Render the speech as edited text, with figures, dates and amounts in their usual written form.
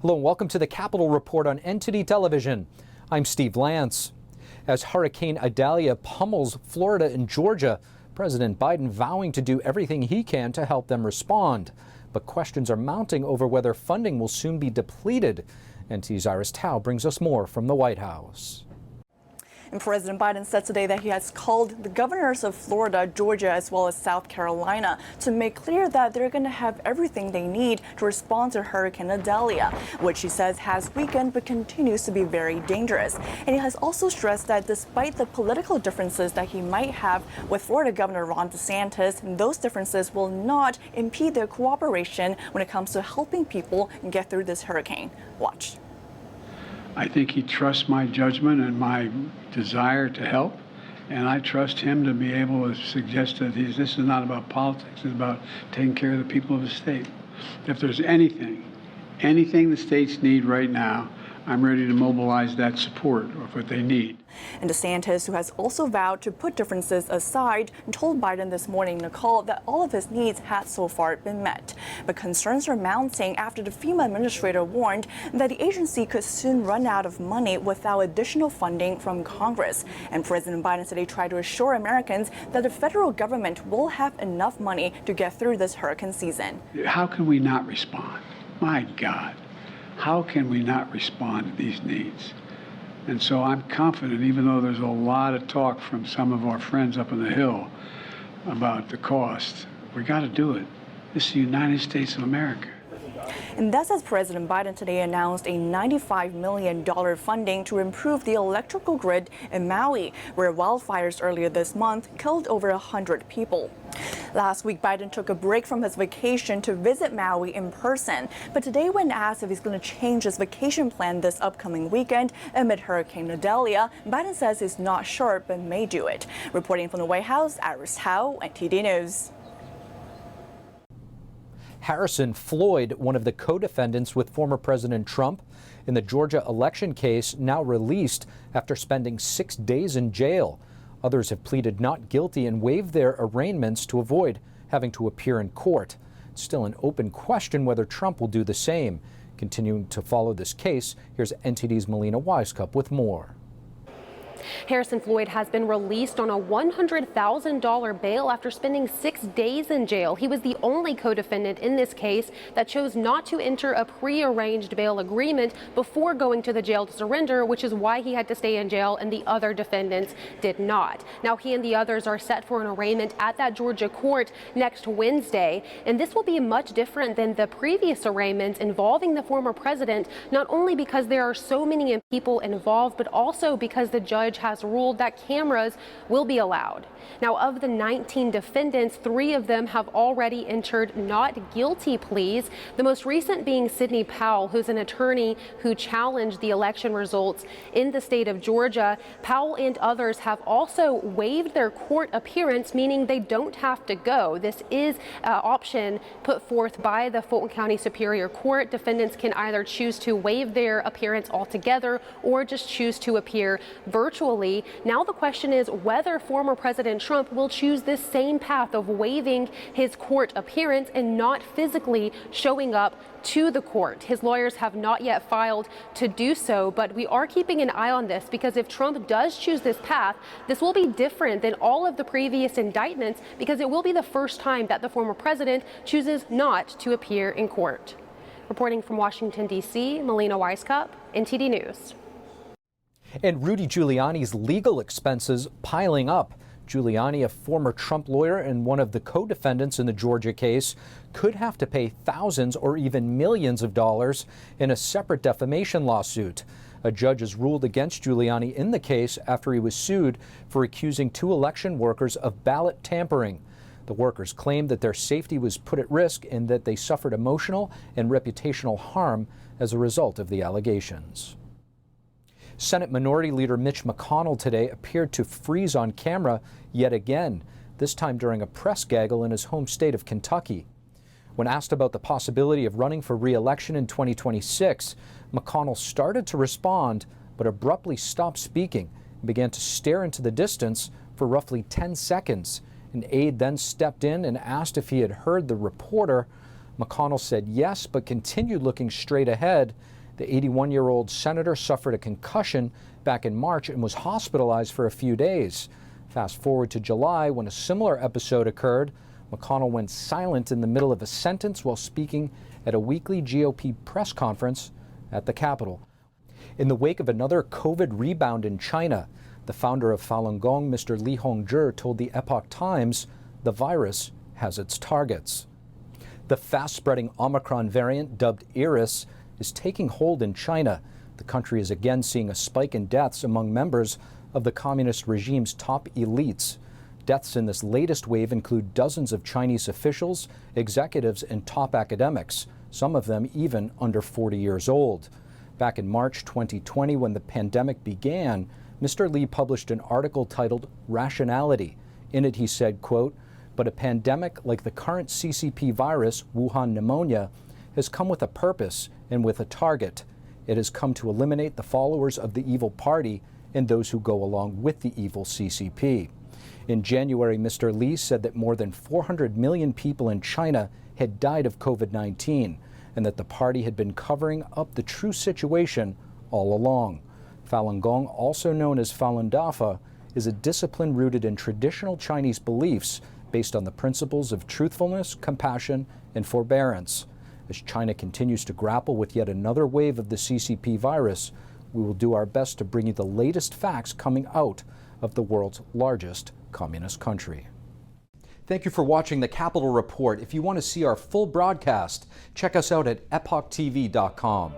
Hello and welcome to the Capitol Report on NTD Television. I'm Steve Lance. As Hurricane Idalia pummels Florida and Georgia, President Biden vowing to do everything he can to help them respond. But questions are mounting over whether funding will soon be depleted. NTD's Iris Tao brings us more from the White House. And President Biden said today that he has called the governors of Florida, Georgia, as well as South Carolina to make clear that they're going to have everything they need to respond to Hurricane Idalia, which he says has weakened but continues to be very dangerous. And he has also stressed that despite the political differences that he might have with Florida Governor Ron DeSantis, those differences will not impede their cooperation when it comes to helping people get through this hurricane. Watch. I think he trusts my judgment and my desire to help, and I trust him to be able to suggest that this is not about politics, it's about taking care of the people of the state. If there's anything the states need right now, I'm ready to mobilize that support of what they need. And DeSantis, who has also vowed to put differences aside, told Biden this morning in a call that all of his needs had so far been met. But concerns are mounting after the FEMA administrator warned that the agency could soon run out of money without additional funding from Congress. And President Biden today tried to assure Americans that the federal government will have enough money to get through this hurricane season. How can we not respond? My God. How can we not respond to these needs? And so I'm confident, even though there's a lot of talk from some of our friends up on the Hill about the cost, we got to do it. This is the United States of America. And that's as President Biden today announced a $95 million funding to improve the electrical grid in Maui, where wildfires earlier this month killed over 100 people. Last week, Biden took a break from his vacation to visit Maui in person. But today, when asked if he's going to change his vacation plan this upcoming weekend amid Hurricane Idalia, Biden says he's not sure but may do it. Reporting from the White House, Iris Tao, NTD News. Harrison Floyd, one of the co-defendants with former President Trump in the Georgia election case, now released after spending 6 days in jail. Others have pleaded not guilty and waived their arraignments to avoid having to appear in court. It's still an open question whether Trump will do the same. Continuing to follow this case, here's NTD's Melina Wisecup with more. Harrison Floyd has been released on a $100,000 bail after spending 6 days in jail. He was the only co-defendant in this case that chose not to enter a pre-arranged bail agreement before going to the jail to surrender, which is why he had to stay in jail and the other defendants did not. Now he and the others are set for an arraignment at that Georgia court next Wednesday, and this will be much different than the previous arraignments involving the former president, not only because there are so many people involved, but also because the judge has ruled that cameras will be allowed. Now, of the 19 defendants, 3 of them have already entered not guilty pleas, the most recent being Sidney Powell, who's an attorney who challenged the election results in the state of Georgia. Powell and others have also waived their court appearance, meaning they don't have to go. This is an option put forth by the Fulton County Superior Court. Defendants can either choose to waive their appearance altogether or just choose to appear virtually. Now the question is whether former President Trump will choose this same path of waiving his court appearance and not physically showing up to the court. His lawyers have not yet filed to do so, but we are keeping an eye on this because if Trump does choose this path, this will be different than all of the previous indictments because it will be the first time that the former president chooses not to appear in court. Reporting from Washington, D.C., Melina Wisecup, NTD News. And Rudy Giuliani's legal expenses piling up. Giuliani, a former Trump lawyer and one of the co-defendants in the Georgia case, could have to pay thousands or even millions of dollars in a separate defamation lawsuit. A judge has ruled against Giuliani in the case after he was sued for accusing 2 election workers of ballot tampering. The workers claimed that their safety was put at risk and that they suffered emotional and reputational harm as a result of the allegations. Senate Minority Leader Mitch McConnell today appeared to freeze on camera yet again, this time during a press gaggle in his home state of Kentucky. When asked about the possibility of running for re-election in 2026, McConnell started to respond, but abruptly stopped speaking and began to stare into the distance for roughly 10 seconds. An aide then stepped in and asked if he had heard the reporter. McConnell said yes, but continued looking straight ahead. The 81-year-old senator suffered a concussion back in March and was hospitalized for a few days. Fast forward to July, when a similar episode occurred. McConnell went silent in the middle of a sentence while speaking at a weekly GOP press conference at the Capitol. In the wake of another COVID rebound in China, the founder of Falun Gong, Mr. Li Hongzhi, told the Epoch Times the virus has its targets. The fast-spreading Omicron variant, dubbed Iris, is taking hold in China. The country is again seeing a spike in deaths among members of the communist regime's top elites. Deaths in this latest wave include dozens of Chinese officials, executives, and top academics, some of them even under 40 years old. Back in March 2020, when the pandemic began, Mr. Li published an article titled Rationality. In it, he said, quote, "But a pandemic like the current CCP virus, Wuhan pneumonia, has come with a purpose and with a target. It has come to eliminate the followers of the evil party and those who go along with the evil CCP." In January, Mr. Li said that more than 400 million people in China had died of COVID-19 and that the party had been covering up the true situation all along. Falun Gong, also known as Falun Dafa, is a discipline rooted in traditional Chinese beliefs based on the principles of truthfulness, compassion, and forbearance. As China continues to grapple with yet another wave of the CCP virus, we will do our best to bring you the latest facts coming out of the world's largest communist country. Thank you for watching the Capitol Report. If you want to see our full broadcast, check us out at epochtv.com.